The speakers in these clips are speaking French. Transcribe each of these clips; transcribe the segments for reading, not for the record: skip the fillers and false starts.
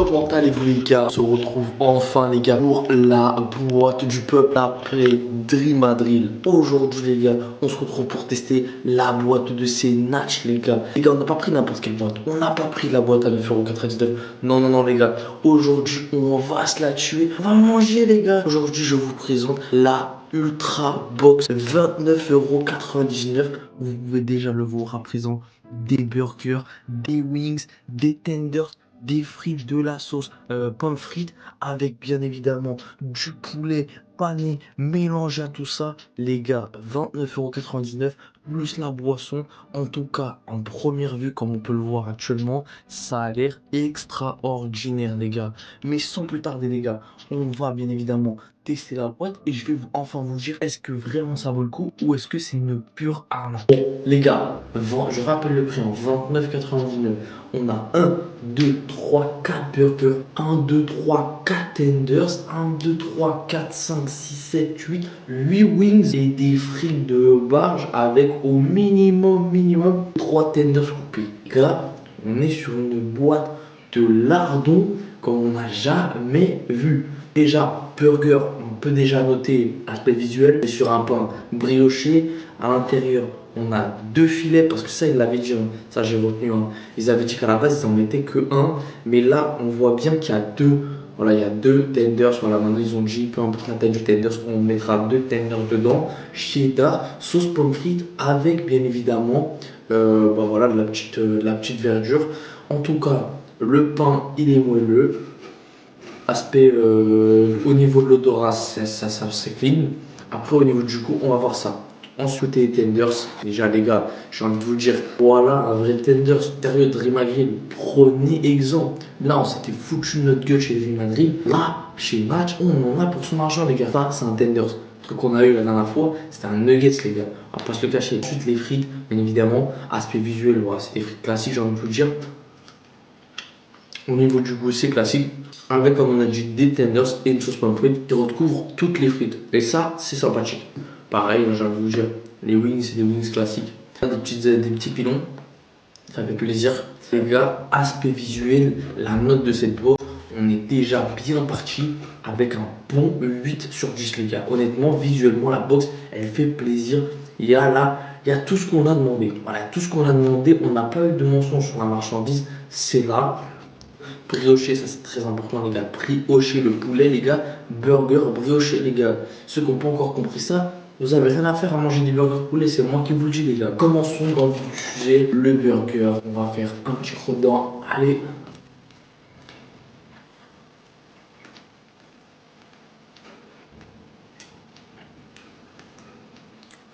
Comment allez-vous les gars? On se retrouve enfin les gars pour la boîte du peuple après Dream Drill. Aujourd'hui les gars, on se retrouve pour tester la boîte de ces Natch les gars. Les gars, on n'a pas pris n'importe quelle boîte. On n'a pas pris la boîte à 9,99€. Non, non, non les gars. Aujourd'hui, on va se la tuer. On va manger les gars. Aujourd'hui, je vous présente la Ultra Box 29,99€. Vous pouvez déjà le voir à présent. Des burgers, des wings, des tenders, des frites, de la sauce pommes frites avec bien évidemment du poulet pané mélangé à tout ça. Les gars, 29,99€ plus la boisson. En tout cas, en première vue, comme on peut le voir actuellement, ça a l'air extraordinaire les gars. Mais sans plus tarder les gars, on va bien évidemment tester la boîte et je vais enfin vous dire est-ce que vraiment ça vaut le coup ou est-ce que c'est une pure arnaque. Bon, les gars, je rappelle le prix en 29,99€. On a 1, 2, 3, 4 burgers, 1, 2, 3, 4 tenders, 1, 2, 3, 4, 5, 6, 7, 8 wings et des frites de barge avec au minimum 3 tenders coupés. Là, on est sur une boîte de lardons comme on n'a jamais vu. Déjà, burger, on peut déjà noter aspect visuel, c'est sur un pain brioché. À l'intérieur, on a 2 filets, parce que ça, ils l'avaient dit, hein, ça j'ai retenu. Hein. Ils avaient dit qu'à la base, ils en mettaient que un, mais là, on voit bien qu'il y a deux. Voilà, il y a 2 tenders. Voilà, maintenant, ils ont dit, peu importe la taille du tender, on mettra 2 tenders dedans. Cheddar, sauce pommes frites, avec bien évidemment, voilà, de la petite verdure. En tout cas, le pain, il est moelleux. Aspect au niveau de l'odorat, c'est clean. Après, au niveau du goût, on va voir ça. Ensuite, les tenders. Déjà, les gars, j'ai envie de vous dire, voilà un vrai tenders, sérieux Dream Grill. Prenez exemple. Là, on s'était foutu notre gueule chez Dream Grill. Là, chez Match, on en a pour son argent, les gars. Ça, c'est un tenders. Le truc qu'on a eu la dernière fois, c'était un nuggets, les gars. On va pas se le cacher. Ensuite, les frites, bien évidemment. Aspect visuel, voilà, c'est des frites classiques, j'ai envie de vous dire. Au niveau du goût, c'est classique. Avec, comme on a dit, des tenders et une sauce pomme frite qui recouvre toutes les frites. Et ça, c'est sympathique. Pareil, j'ai envie de vous dire, les wings, c'est des wings classiques. Des petits pilons, ça fait plaisir. Les gars, aspect visuel, la note de cette boîte, on est déjà bien parti avec un bon 8 sur 10, les gars. Honnêtement, visuellement, la box, elle fait plaisir. Il y a tout ce qu'on a demandé. Voilà, tout ce qu'on a demandé, on n'a pas eu de mensonge sur la marchandise, c'est là. Brioché, ça c'est très important les gars. Brioché, le poulet les gars. Burger brioché les gars. Ceux qui n'ont pas encore compris ça, vous avez rien à faire à manger des burgers de poulet, c'est moi qui vous le dis les gars. Commençons dans le vif du sujet, le burger. On va faire un petit croc dedans. Allez.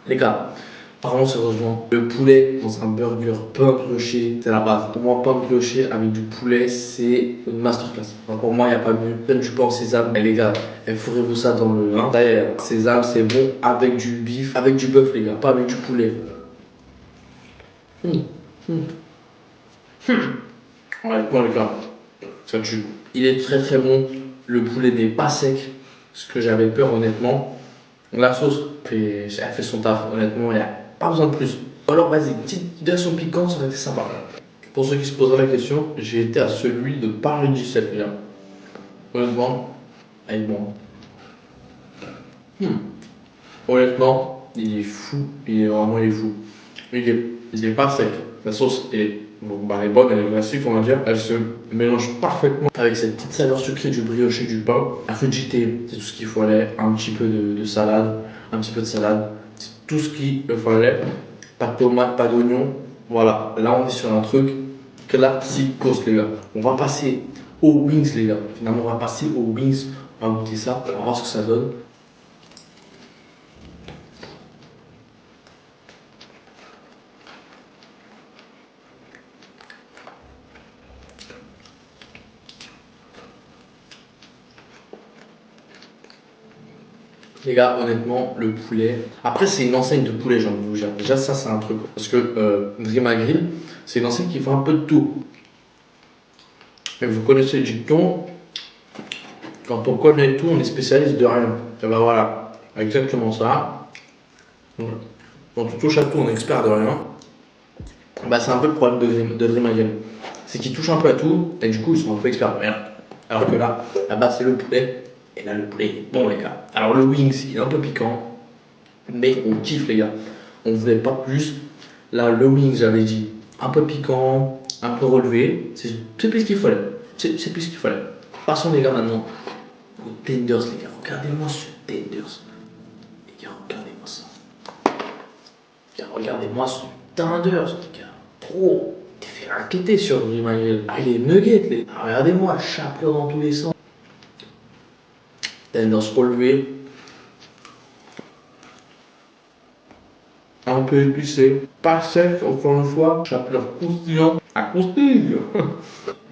Les gars, parlons sérieusement, le poulet dans un burger pain brioché, c'est la base. Pour moi, pain brioché avec du poulet, c'est une masterclass. Donc pour moi, il n'y a pas mieux. Donne du pain au sésame. Et les gars, fourrez-vous ça dans le sésame, c'est bon avec du bif, avec du bœuf, les gars, pas avec du poulet. Ouais, les gars, ça tue. Il est très très bon. Le poulet n'est pas sec, ce que j'avais peur honnêtement. La sauce, elle fait son taf, honnêtement, il n'y a pas besoin de plus. Alors vas-y, petite version piquante, ça aurait été sympa. Pour ceux qui se poseraient la question, j'ai été à celui de Paris 17, là. Honnêtement, il est bon. Honnêtement, il est fou, il est fou. Il est pas sec. La sauce est, bon, bah, elle est bonne, elle est classique, on va dire. Elle se mélange parfaitement avec cette petite saveur sucrée du brioché du pain. Un peu de JT, c'est tout ce qu'il fallait. Un petit peu de salade, un petit peu de salade. C'est tout ce qu'il fallait. Pas de tomate, pas d'oignon. Voilà, là on est sur un truc classique, les gars. On va passer aux wings, les gars. Finalement, on va passer aux wings. On va goûter ça, on va voir ce que ça donne. Les gars, honnêtement, le poulet. Après, c'est une enseigne de poulet, j'ai envie de vous dire. Déjà, ça, c'est un truc. Parce que Dream Grill, c'est une enseigne qui fait un peu de tout. Et vous connaissez le dicton, quand on connaît tout, on est spécialiste de rien. Et ben voilà, exactement ça. Quand on touche à tout, on est expert de rien. Bah, c'est un peu le problème de Dream Grill. C'est qu'ils touchent un peu à tout, et du coup, ils sont un peu experts de rien. Alors que là-bas, c'est le poulet. Et là, le poulet est bon, les gars. Alors, le wings, il est un peu piquant. Mais on kiffe, les gars. On voulait pas plus. Là, le wings, j'avais dit un peu piquant, un peu relevé. C'est plus ce qu'il fallait. C'est plus ce qu'il fallait. Passons, les gars, maintenant aux tenders, les gars. Regardez-moi ce tenders. Les gars, regardez-moi ça. Les gars, regardez-moi ce tenders, les gars. Trop. T'es fait raqueter sur l'image. Ah, les nuggets, les gars. Ah, regardez-moi, chapelure dans tous les sens. Tenders relevé. Un peu épicé, pas sec, encore une fois, chapelure croustillant, à croustille.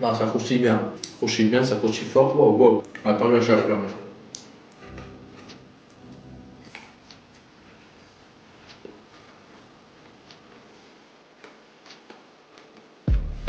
Non, ça croustille bien, ça croustille fort, wow, wow. On va pas le chapelure.